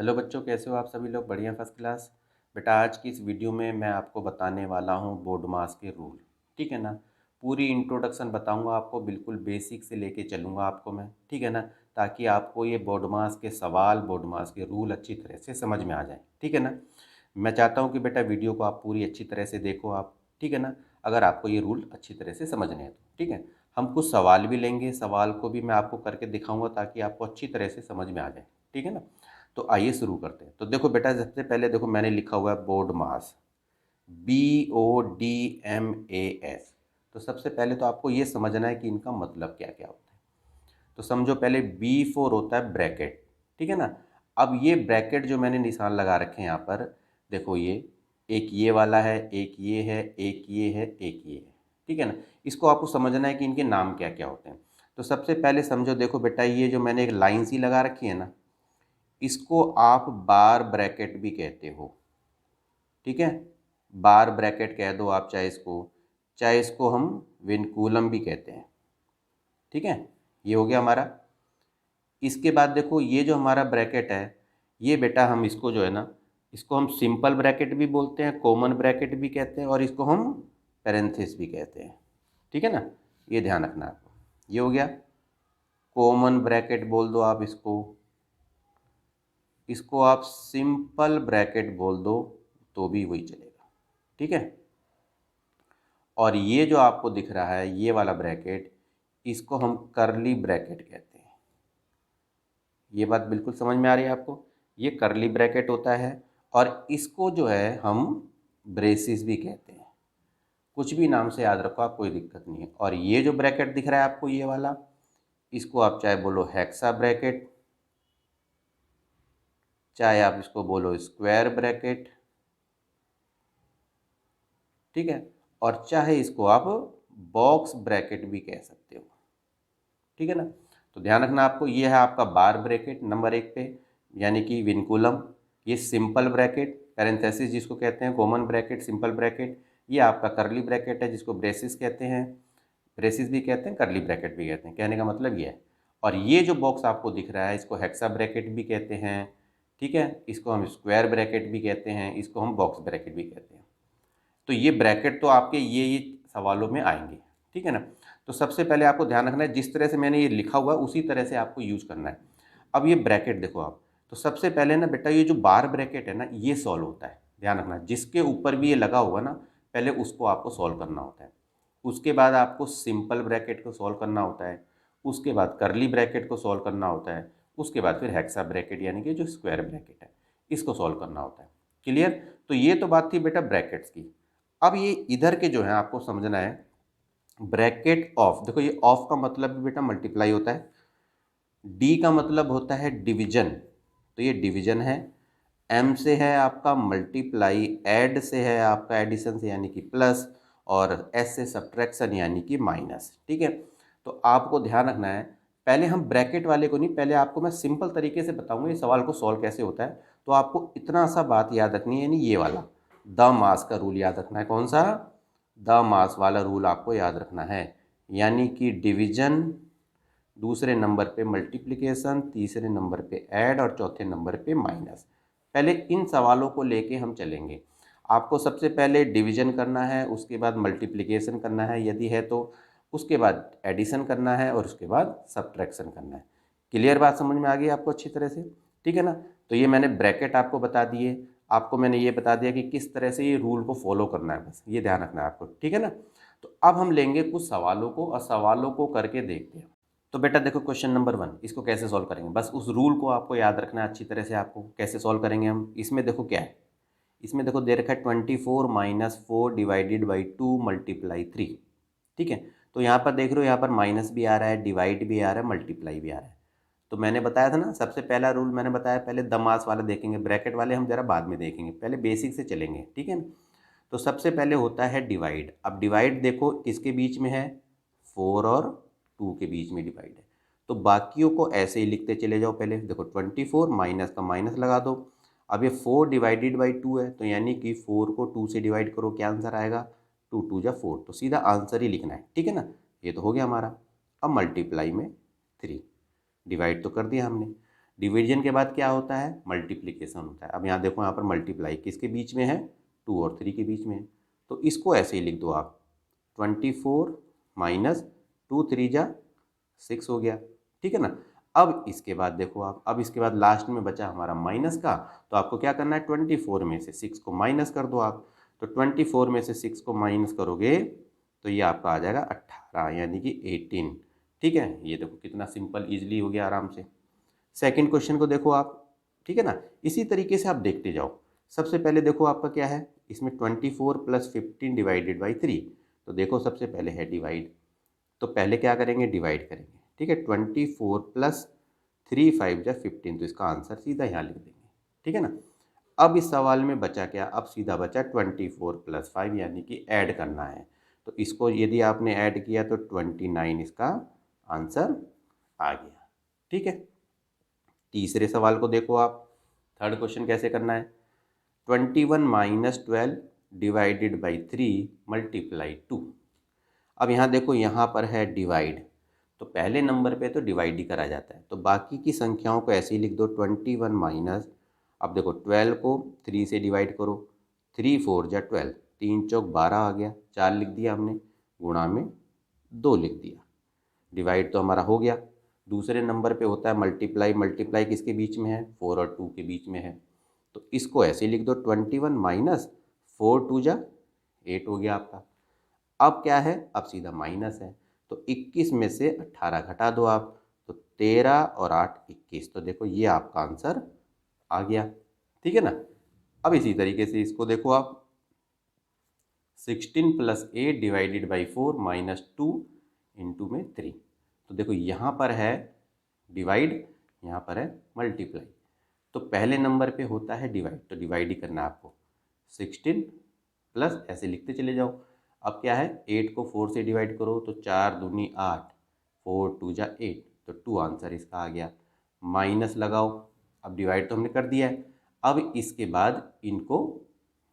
Hello बच्चों, कैसे हो आप सभी लोग? बढ़िया, फर्स्ट क्लास। बेटा, आज की इस वीडियो में मैं आपको बताने वाला हूँ बोर्ड मास के रूल। ठीक है ना? पूरी इंट्रोडक्शन बताऊँगा आपको, बिल्कुल बेसिक से लेके चलूँगा आपको मैं। ठीक है ना? ताकि आपको ये बोर्ड मास के सवाल, बोर्ड मास के रूल अच्छी तरह से समझ में आ जाए। ठीक है ना? मैं चाहता हूँ कि बेटा वीडियो को आप पूरी अच्छी तरह से देखो आप। ठीक है ना? अगर आपको ये रूल अच्छी तरह से समझने हैं तो। ठीक है? हम कुछ सवाल भी लेंगे, सवाल को भी मैं आपको करके दिखाऊंगा ताकि आपको अच्छी तरह से समझ में आ जाए। ठीक है ना? तो आइए शुरू करते हैं। तो देखो बेटा, सबसे पहले देखो मैंने लिखा हुआ है बोर्ड मास, BODMAS। तो सबसे पहले तो आपको ये समझना है कि इनका मतलब क्या क्या होता है। तो समझो, पहले B4 होता है ब्रैकेट। ठीक है ना? अब ये ब्रैकेट जो मैंने निशान लगा रखे हैं यहाँ पर, देखो ये एक ये वाला है, एक ये है, एक ये है, एक ये है। ठीक है ना? इसको आपको समझना है कि इनके नाम क्या क्या होते हैं। तो सबसे पहले समझो, देखो बेटा, ये जो मैंने एक लाइन सी लगा रखी है ना, इसको आप बार ब्रैकेट भी कहते हो। ठीक है? बार ब्रैकेट कह दो आप, चाहे इसको हम विनकूलम भी कहते हैं। ठीक है? ये हो गया हमारा। इसके बाद देखो, ये जो हमारा ब्रैकेट है, ये बेटा हम इसको जो है ना, इसको हम सिंपल ब्रैकेट भी बोलते हैं, कॉमन ब्रैकेट भी कहते हैं, और इसको हम पैरेंथेसिस भी कहते हैं। ठीक है ना? ये ध्यान रखना आपको। ये हो गया कॉमन ब्रैकेट, बोल दो आप इसको। इसको आप सिंपल ब्रैकेट बोल दो तो भी वही चलेगा। ठीक है? और ये जो आपको दिख रहा है, ये वाला ब्रैकेट, इसको हम करली ब्रैकेट कहते हैं। ये बात बिल्कुल समझ में आ रही है आपको? ये करली ब्रैकेट होता है, और इसको जो है हम ब्रेसिस भी कहते हैं। कुछ भी नाम से याद रखो आप, कोई दिक्कत नहीं है। और ये जो ब्रैकेट दिख रहा है आपको, ये वाला, इसको आप चाहे बोलो हेक्सा ब्रैकेट, चाहे आप इसको बोलो स्क्वायर ब्रैकेट। ठीक है? और चाहे इसको आप बॉक्स ब्रैकेट भी कह सकते हो। ठीक है ना? तो ध्यान रखना आपको, ये है आपका बार ब्रैकेट नंबर 1 पे, यानी कि विनकुलम। ये सिंपल ब्रैकेट, पैरेंथेसिस जिसको कहते हैं, कॉमन ब्रैकेट, सिंपल ब्रैकेट। ये आपका करली ब्रैकेट है, जिसको ब्रेसिस कहते हैं। ब्रेसिस भी कहते हैं, करली ब्रैकेट भी कहते हैं। कहने का मतलब ये है। और ये जो बॉक्स आपको दिख रहा है, इसको हेक्सा ब्रैकेट भी कहते हैं। ठीक है? इसको हम स्क्वायर ब्रैकेट भी कहते हैं, इसको हम बॉक्स ब्रैकेट भी कहते हैं। तो ये ब्रैकेट तो आपके ये सवालों में आएंगे। ठीक है ना? तो सबसे पहले आपको ध्यान रखना है, जिस तरह से मैंने ये लिखा हुआ है उसी तरह से आपको यूज करना है। अब ये ब्रैकेट देखो आप, तो सबसे पहले ना बेटा, ये जो बार ब्रैकेट है ना, ये सॉल्व होता है। ध्यान रखना, जिसके ऊपर भी ये लगा होगा ना, पहले उसको आपको सॉल्व करना होता है। उसके बाद आपको सिंपल ब्रैकेट को सॉल्व करना होता है। उसके बाद करली ब्रैकेट को सॉल्व करना होता है। उसके बाद फिर हेक्सा ब्रैकेट, यानी कि जो स्क्वायर ब्रैकेट है, इसको सॉल्व करना होता है। क्लियर? तो ये तो बात थी बेटा ब्रैकेट्स की। अब ये इधर के जो है आपको समझना है, ब्रैकेट ऑफ। देखो, ये ऑफ का मतलब भी बेटा मल्टीप्लाई होता है। डी का मतलब होता है डिवीजन, तो ये डिवीजन है। एम से है आपका मल्टीप्लाई, ऐड से है आपका एडिशन से, यानी कि प्लस, और एस से सब्ट्रैक्शन, यानी कि माइनस। ठीक है? तो आपको ध्यान रखना है, पहले हम ब्रैकेट वाले को नहीं, पहले आपको मैं सिंपल तरीके से बताऊंगा ये सवाल को सॉल्व कैसे होता है। तो आपको इतना सा बात याद रखनी है, यानी ये वाला द मास का रूल याद रखना है। कौन सा? द मास वाला रूल आपको याद रखना है। यानी कि डिवीजन, दूसरे नंबर पे मल्टीप्लिकेशन, तीसरे नंबर पे ऐड, और चौथे नंबर पे माइनस। पहले इन सवालों को लेके हम चलेंगे। आपको सबसे पहले डिवीजन करना है, उसके बाद मल्टीप्लिकेशन करना है यदि है तो, उसके बाद एडिशन करना है, और उसके बाद सब्ट्रैक्शन करना है। क्लियर बात समझ में आ गई आपको अच्छी तरह से? ठीक है ना? तो ये मैंने ब्रैकेट आपको बता दिए, आपको मैंने ये बता दिया कि किस तरह से ये रूल को फॉलो करना है, बस ये ध्यान रखना है आपको। ठीक है ना? तो अब हम लेंगे कुछ सवालों को, और सवालों को करके देखते हैं। तो बेटा देखो, क्वेश्चन नंबर 1, इसको कैसे सॉल्व करेंगे, बस उस रूल को आपको याद रखना है अच्छी तरह से। आपको कैसे सॉल्व करेंगे हम, इसमें देखो क्या है, इसमें देखो दे रखा है 24 - 4 डिवाइडेड बाई 2 मल्टीप्लाई 3। ठीक है? तो यहाँ पर देख रहे हो, यहाँ पर माइनस भी आ रहा है, डिवाइड भी आ रहा है, मल्टीप्लाई भी आ रहा है। तो मैंने बताया था ना, सबसे पहला रूल मैंने बताया, पहले दमास वाला देखेंगे, ब्रैकेट वाले हम जरा बाद में देखेंगे, पहले बेसिक से चलेंगे। ठीक है ना? तो सबसे पहले होता है डिवाइड। अब डिवाइड देखो, किसके बीच में है? 4 और 2 के बीच में डिवाइड है। तो बाकियों को ऐसे ही लिखते चले जाओ। पहले देखो 24 माइनस का माइनस लगा दो। अब ये 4 डिवाइडेड बाई 2 है, तो यानी कि 4 को 2 से डिवाइड करो, क्या आंसर आएगा? 2 2 जा 4, तो सीधा आंसर ही लिखना है। ठीक है ना? ये तो हो गया हमारा। अब मल्टीप्लाई में 3, डिवाइड तो कर दिया हमने। डिवीजन के बाद क्या होता है, मल्टीप्लिकेशन होता है। अब यहाँ देखो, यहाँ पर मल्टीप्लाई किसके बीच में है, 2 और 3 के बीच में है, तो इसको ऐसे ही लिख दो आप, 24 माइनस 2 3 जा 6 हो गया, ठीक है ना। अब इसके बाद देखो आप, अब इसके बाद लास्ट में बचा हमारा माइनस का, तो आपको क्या करना है, 24 में से 6 को माइनस कर दो आप। तो 24 में से 6 को माइनस करोगे तो ये आपका आ जाएगा 18, यानी कि 18, ठीक है। ये देखो कितना सिंपल, इजीली हो गया आराम से। सेकंड क्वेश्चन को देखो आप, ठीक है ना, इसी तरीके से आप देखते जाओ। सबसे पहले देखो आपका क्या है, इसमें 24 प्लस 15 डिवाइडेड बाई 3, तो देखो सबसे पहले है डिवाइड, तो पहले क्या करेंगे, डिवाइड करेंगे, ठीक है। 24 प्लस 3 5 जा 15, तो इसका आंसर सीधा यहाँ लिख देंगे, ठीक है ना। अब इस सवाल में बचा क्या, अब सीधा बचा 24 प्लस 5, यानी कि ऐड करना है। तो इसको यदि आपने ऐड किया तो 29 इसका आंसर आ गया, ठीक है। तीसरे सवाल को देखो आप, थर्ड क्वेश्चन कैसे करना है, 21 माइनस 12 डिवाइडेड बाई 3 मल्टीप्लाई 2। अब यहाँ देखो, यहाँ पर है डिवाइड, तो पहले नंबर पे तो डिवाइड ही करा जाता है, तो बाकी की संख्याओं को ऐसे ही लिख दो, 21 माइनस, अब देखो 12 को 3 से डिवाइड करो, 3 4 जा 12, 3 चौक 12 आ गया, 4 लिख दिया हमने, गुणा में 2 लिख दिया, डिवाइड तो हमारा हो गया। दूसरे नंबर पे होता है मल्टीप्लाई, मल्टीप्लाई किसके बीच में है, 4 और 2 के बीच में है, तो इसको ऐसे लिख दो, 21 माइनस 4 2 जा 8 हो गया आपका। अब क्या है, अब सीधा माइनस है, तो 21 में से 18 घटा दो आप, तो 13 और 8 21, तो देखो ये आपका आंसर आ गया, ठीक है ना। अब इसी तरीके से इसको देखो आप, 16 plus 8 divided by 4 minus 2 into में 3, तो देखो यहाँ पर है डिवाइड, यहाँ पर है मल्टीप्लाई, तो पहले नंबर पे होता है डिवाइड, तो डिवाइड ही करना है आपको, 16 प्लस ऐसे लिखते चले जाओ। अब क्या है, 8 को 4 से डिवाइड करो तो 4 दूनी 8, 4 2 जा 8, तो 2 आंसर इसका आ गया। माइनस लगाओ, अब डिवाइड तो हमने कर दिया है, अब इसके बाद इनको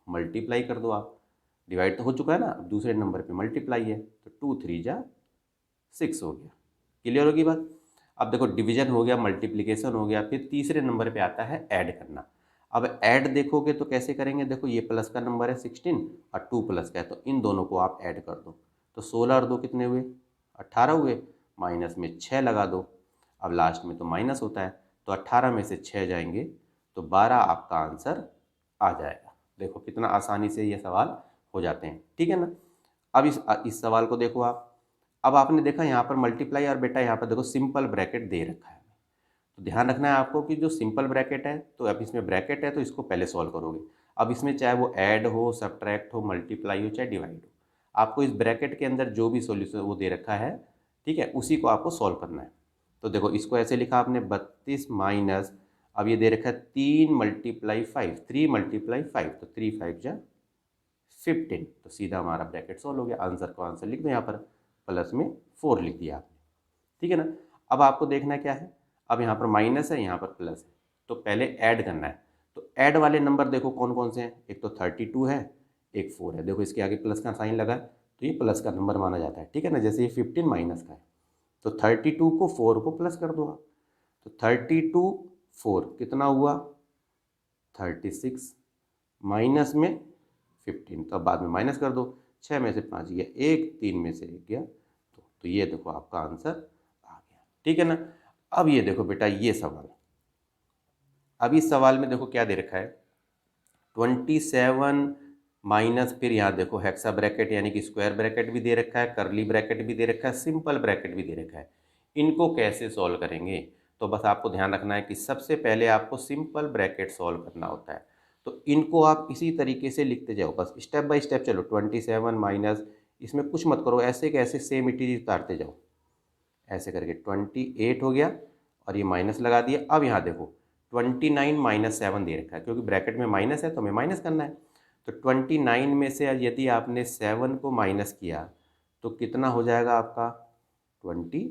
मल्टीप्लाई कर दो आप, डिवाइड तो हो चुका है ना, अब दूसरे नंबर पे मल्टीप्लाई है, तो 2 3 जा 6 हो गया। क्लियर होगी बात। अब देखो डिवीजन हो गया, मल्टीप्लिकेशन हो गया, फिर तीसरे नंबर पे आता है ऐड करना। अब ऐड देखोगे तो कैसे करेंगे, देखो ये प्लस का नंबर है 16 और 2 प्लस का है, तो इन दोनों को आप ऐड कर दो, तो 16 और 2 कितने हुए, 18 हुए, माइनस में 6 लगा दो, अब लास्ट में तो माइनस होता है, तो 18 में से 6 जाएंगे तो 12 आपका आंसर आ जाएगा। देखो कितना आसानी से ये सवाल हो जाते हैं, ठीक है ना। अब इस सवाल को देखो आप, अब आपने देखा यहाँ पर मल्टीप्लाई, और बेटा यहाँ पर देखो सिंपल ब्रैकेट दे रखा है, तो ध्यान रखना है आपको कि जो सिंपल ब्रैकेट है, तो अब इसमें ब्रैकेट है तो इसको पहले सॉल्व करोगे। अब इसमें चाहे वो ऐड हो, सब्ट्रैक्ट हो, मल्टीप्लाई हो, चाहे डिवाइड हो, आपको इस ब्रैकेट के अंदर जो भी सॉल्यूशन वो दे रखा है, ठीक है, उसी को आपको सॉल्व करना है। तो देखो इसको ऐसे लिखा आपने, 32 माइनस, अब ये दे रखा है 3 मल्टीप्लाई 5, 3 मल्टीप्लाई 5, तो 3 5 जा 15, तो सीधा हमारा ब्रैकेट सॉल्व हो गया। आंसर को आंसर लिख दो यहाँ पर, प्लस में 4 लिख दिया आपने, ठीक है ना। अब आपको देखना क्या है, अब यहाँ पर माइनस है, यहाँ पर प्लस है, तो पहले ऐड करना है। तो ऐड वाले नंबर देखो कौन कौन से हैं, एक तो 32 है, एक 4 है, देखो इसके आगे प्लस का साइन लगा है, तो ये प्लस का नंबर माना जाता है, ठीक है ना। जैसे ये 15 माइनस का है, तो 32 को 4 को प्लस कर दो आप, तो 32 4 कितना हुआ, 36, माइनस में 15, तो अब बाद में माइनस कर दो, 6 में से 5 गया 1, 3 में से 1 गया 2, तो ये देखो आपका आंसर आ गया, ठीक है ना। अब ये देखो बेटा ये सवाल, अब इस सवाल में देखो क्या दे रखा है, 27 माइनस, फिर यहाँ देखो हेक्सा ब्रैकेट यानी कि स्क्वायर ब्रैकेट भी दे रखा है, करली ब्रैकेट भी दे रखा है, सिंपल ब्रैकेट भी दे रखा है। इनको कैसे सॉल्व करेंगे, तो बस आपको ध्यान रखना है कि सबसे पहले आपको सिंपल ब्रैकेट सॉल्व करना होता है, तो इनको आप इसी तरीके से लिखते जाओ, बस स्टेप बाय स्टेप चलो। 27 माइनस, इसमें कुछ मत करो, ऐसे कैसे सेम इटीज उतारते जाओ, ऐसे करके 28 हो गया, और ये माइनस लगा दिया। अब यहाँ देखो 29 माइनस 7 दे रखा है, क्योंकि ब्रैकेट में माइनस है तो हमें माइनस करना है, तो 29 में से यदि आपने 7 को माइनस किया तो कितना हो जाएगा आपका 22,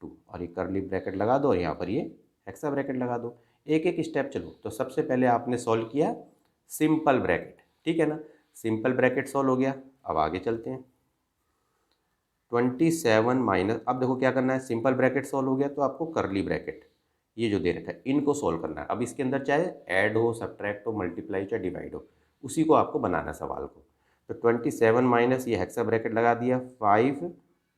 और ये करली ब्रैकेट लगा दो, और यहाँ पर ये हेक्सा ब्रैकेट लगा दो। एक एक स्टेप चलो, तो सबसे पहले आपने सॉल्व किया सिंपल ब्रैकेट, ठीक है ना, सिंपल ब्रैकेट सॉल्व हो गया। अब आगे चलते हैं, 27 माइनस, अब देखो क्या करना है, सिंपल ब्रैकेट सॉल्व हो गया तो आपको करली ब्रैकेट, ये जो दे रखा है इनको सोल्व करना है। अब इसके अंदर चाहे ऐड हो, सब्ट्रैक्ट हो, मल्टीप्लाई चाहे डिवाइड हो, उसी को आपको बनाना है सवाल को। तो 27 माइनस ये हेक्सा ब्रैकेट लगा दिया 5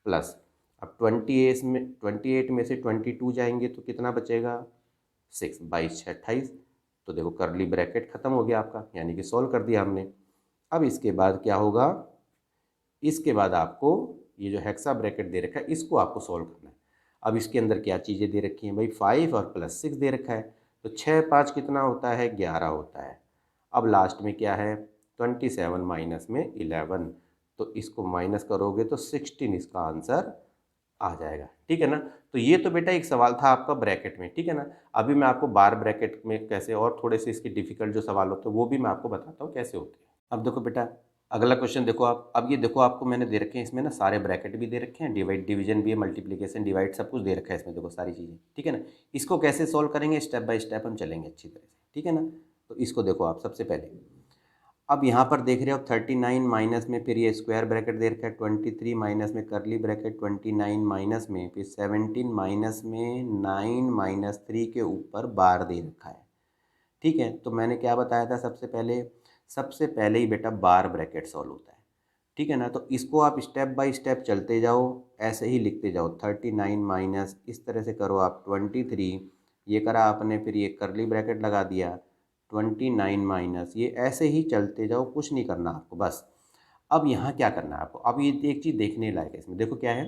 प्लस, अब 28 में से 22 जाएंगे तो कितना बचेगा 6, 22 6 28। तो देखो करली ब्रैकेट ख़त्म हो गया आपका, यानी कि सोल्व कर दिया हमने। अब इसके बाद क्या होगा, इसके बाद आपको ये जो हेक्सा ब्रैकेट दे रखा है इसको आपको सोल्व करना है। अब इसके अंदर क्या चीज़ें दे रखी हैं भाई, 5 और प्लस 6 दे रखा है, तो 6 5 कितना होता है 11 होता है। अब लास्ट में क्या है 27 माइनस में 11, तो इसको माइनस करोगे तो 16 इसका आंसर आ जाएगा। ठीक है ना। तो ये तो बेटा एक सवाल था आपका ब्रैकेट में, ठीक है ना। अभी मैं आपको बार ब्रैकेट में कैसे और थोड़े से इसके डिफिकल्ट जो सवाल होते हैं वो भी मैं आपको बताता हूँ कैसे होते हैं। अब देखो बेटा अगला क्वेश्चन देखो आप, अब ये देखो आपको मैंने दे रखे हैं इसमें ना सारे ब्रैकेट भी दे रखे हैं, डिवाइड डिवीजन भी है, मल्टीप्लिकेशन डिवाइड सब कुछ दे रखा है इसमें, देखो सारी चीज़ें, ठीक है ना। इसको कैसे सोल्व करेंगे स्टेप बाय स्टेप हम चलेंगे अच्छी तरह से, ठीक है ना। तो इसको देखो आप सबसे पहले, अब यहाँ पर देख रहे हो 39 माइनस में फिर ये स्क्वायर ब्रैकेट दे रखा है, 23 माइनस में करली ब्रैकेट, 29 माइनस में फिर 17 माइनस में 9 माइनस 3 के ऊपर बार दे रखा है। ठीक है, तो मैंने क्या बताया था सबसे पहले ही बेटा बार ब्रैकेट सॉल्व होता है, ठीक है ना। तो इसको आप स्टेप बाय स्टेप चलते जाओ, ऐसे ही लिखते जाओ, 39 माइनस इस तरह से करो आप 23, ये करा आपने, फिर ये करली ब्रैकेट लगा दिया 29 माइनस, ये ऐसे ही चलते जाओ, कुछ नहीं करना आपको बस। अब यहाँ क्या करना है आपको, अब ये एक चीज़ देखने लायक है इसमें, देखो क्या है,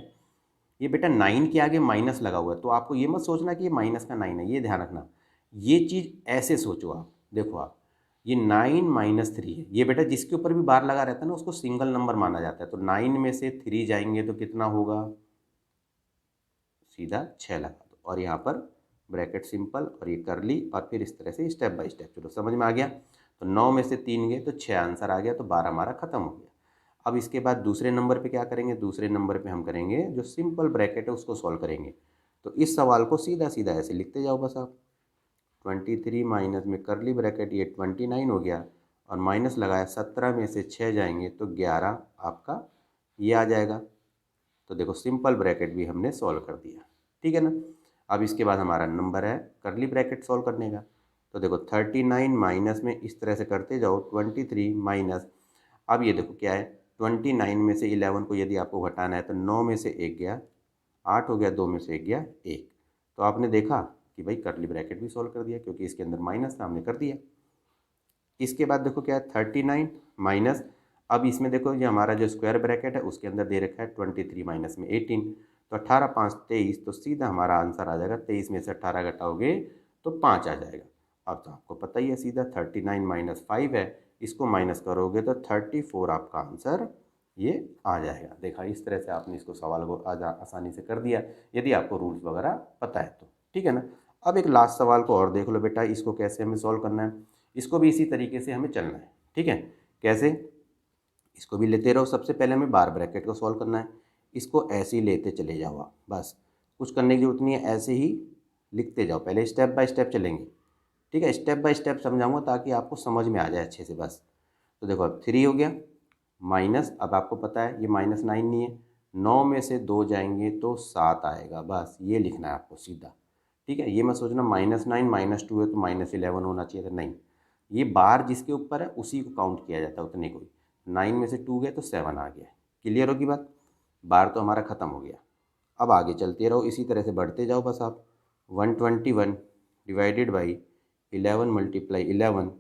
ये बेटा 9 के आगे माइनस लगा हुआ है, तो आपको ये मत सोचना कि ये माइनस का 9 है, ये ध्यान रखना। ये चीज़ ऐसे सोचो आप, देखो आप, ये 9 माइनस 3 है, ये बेटा जिसके ऊपर भी बार लगा रहता है ना उसको सिंगल नंबर माना जाता है। तो 9 में से 3 जाएंगे तो कितना होगा, सीधा 6 लगा दो, और यहाँ पर ब्रैकेट सिंपल और ये कर ली, और फिर इस तरह से स्टेप बाय स्टेप चलो, समझ में आ गया। तो 9 में से 3 गए तो 6 आंसर आ गया, तो 12 हमारा खत्म हो गया। अब इसके बाद दूसरे नंबर पे क्या करेंगे, दूसरे नंबर पे हम करेंगे जो सिंपल ब्रैकेट है उसको सॉल्व करेंगे। तो इस सवाल को सीधा सीधा ऐसे लिखते जाओ बस आप, 23 माइनस में करली ब्रैकेट ये 29 हो गया, और माइनस लगाया 17 में से 6 जाएंगे तो 11 आपका ये आ जाएगा। तो देखो सिंपल ब्रैकेट भी हमने सॉल्व कर दिया, ठीक है ना। अब इसके बाद हमारा नंबर है करली ब्रैकेट सॉल्व करने का। तो देखो 39 माइनस में इस तरह से करते जाओ 23 माइनस, अब ये देखो क्या है 29 में से 11 को यदि आपको घटाना है तो 9 में से 1 गया 8 हो गया, 2 में से 1 गया 1। तो आपने देखा कि भाई करली ब्रैकेट भी सॉल्व कर दिया क्योंकि इसके अंदर माइनस था, हमने कर दिया। इसके बाद देखो क्या है 39 माइनस, अब इसमें देखो ये हमारा जो स्क्वायर ब्रैकेट है उसके अंदर दे रखा है 23 माइनस में 18, तो 18 5 23, तो सीधा हमारा आंसर आ जाएगा 23 में से 18 घटाओगे तो 5 आ जाएगा। अब तो आपको पता ही है सीधा 39 माइनस 5 है, इसको माइनस करोगे तो 34 आपका आंसर ये आ जाएगा। देखा इस तरह से आपने इसको सवाल को आसानी से कर दिया यदि आपको रूल्स वगैरह पता है तो, ठीक है ना। अब एक लास्ट सवाल को और देख लो बेटा, इसको कैसे हमें सॉल्व करना है, इसको भी इसी तरीके से हमें चलना है, ठीक है। कैसे, इसको भी लेते रहो, सबसे पहले हमें बार ब्रैकेट को सॉल्व करना है, इसको ऐसे ही लेते चले जाओ आप, बस कुछ करने की जरूरत नहीं है, ऐसे ही लिखते जाओ, पहले स्टेप बाय स्टेप चलेंगे, ठीक है। स्टेप बाय स्टेप समझाऊंगा ताकि आपको समझ में आ जाए अच्छे से बस। तो देखो अब 3 हो गया माइनस, अब आपको पता है ये माइनस 9 नहीं है, 9 में से 2 जाएंगे तो 7 आएगा, बस ये लिखना है आपको सीधा, ठीक है। ये मत सोचना -9 -2 है तो -11 होना चाहिए था, नहीं, ये बार जिसके ऊपर है उसी को काउंट किया जाता है उतने को ही। 9 में से 2 गए तो 7 आ गया, क्लियर होगी बात, बार तो हमारा ख़त्म हो गया। अब आगे चलते रहो, इसी तरह से बढ़ते जाओ बस आप, 121 डिवाइडेड बाई 11 मल्टीप्लाई 11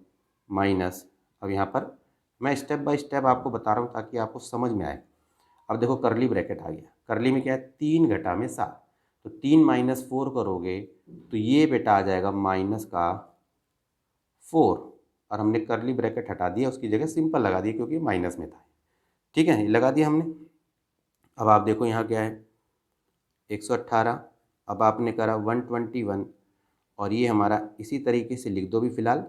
माइनस, अब यहाँ पर मैं स्टेप बाय स्टेप आपको बता रहा हूँ ताकि आपको समझ में आए। अब देखो करली ब्रैकेट आ गया, करली में क्या है 3 घटा में 7, तो 3 माइनस 4 करोगे तो ये बेटा आ जाएगा माइनस का 4, और हमने करली ब्रैकेट हटा दिया उसकी जगह सिंपल लगा दिया क्योंकि माइनस में था, ठीक है, ये लगा दिया हमने। अब आप देखो यहाँ क्या है 118, अब आपने करा 121, और ये हमारा इसी तरीके से लिख दो भी फिलहाल।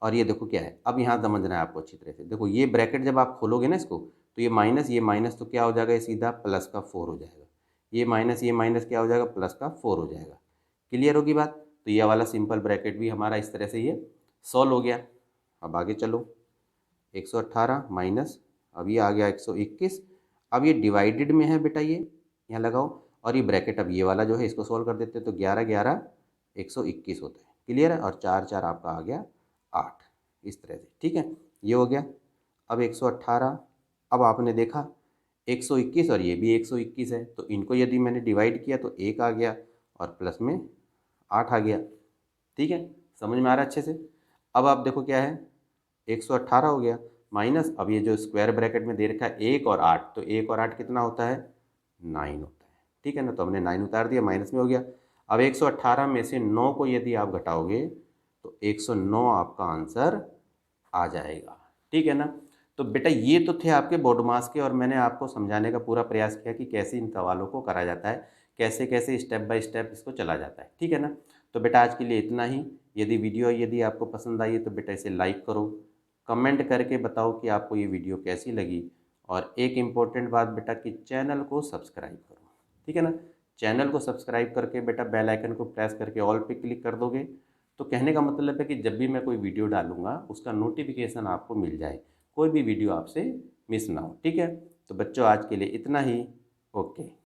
और ये देखो क्या है, अब यहाँ समझना है आपको अच्छी तरह से, देखो ये ब्रैकेट जब आप खोलोगे ना इसको, तो ये माइनस तो क्या हो जाएगा, ये सीधा प्लस का 4 हो जाएगा, ये माइनस क्या हो जाएगा, प्लस का 4 हो जाएगा, क्लियर होगी बात। तो ये वाला सिंपल ब्रैकेट भी हमारा इस तरह से ये सॉल्व हो गया। अब आगे चलो 118 माइनस, अब ये आ गया 121, अब ये डिवाइडेड में है बेटा, ये यहाँ लगाओ, और ये ब्रैकेट अब ये वाला जो है इसको सॉल्व कर देते हैं, तो 11 11 121 होता है। क्लियर है? और 4 4 आपका आ गया 8, इस तरह से। ठीक है, ये हो गया। अब 118, अब आपने देखा 121 और ये भी 121 है, तो इनको यदि मैंने डिवाइड किया तो 1 आ गया और प्लस में 8 आ गया। ठीक है, समझ में आ रहा है अच्छे से? अब आप देखो क्या है, 118 हो गया माइनस, अब ये जो स्क्वायर ब्रैकेट में दे रखा है 1 और 8, तो 1 और 8 कितना होता है? 9 होता है। ठीक है ना, तो हमने 9 उतार दिया, माइनस में हो गया। अब 118 में से 9 को यदि आप घटाओगे तो 109 आपका आंसर आ जाएगा। ठीक है ना? तो बेटा ये तो थे आपके बोर्ड मास के, और मैंने आपको समझाने का पूरा प्रयास किया कि कैसे इन सवालों को करा जाता है, कैसे कैसे स्टेप बाय स्टेप इसको चला जाता है। ठीक है ना? तो बेटा आज के लिए इतना ही। यदि वीडियो यदि आपको पसंद आई है तो बेटा इसे लाइक करो, कमेंट करके बताओ कि आपको ये वीडियो कैसी लगी, और एक इम्पोर्टेंट बात बेटा कि चैनल को सब्सक्राइब करो। ठीक है ना? चैनल को सब्सक्राइब करके बेटा बेल आइकन को प्रेस करके ऑल पे क्लिक कर दोगे, तो कहने का मतलब है कि जब भी मैं कोई वीडियो डालूंगा उसका नोटिफिकेशन आपको मिल जाए, कोई भी वीडियो आपसे मिस ना हो। ठीक है, तो बच्चों आज के लिए इतना ही। ओके।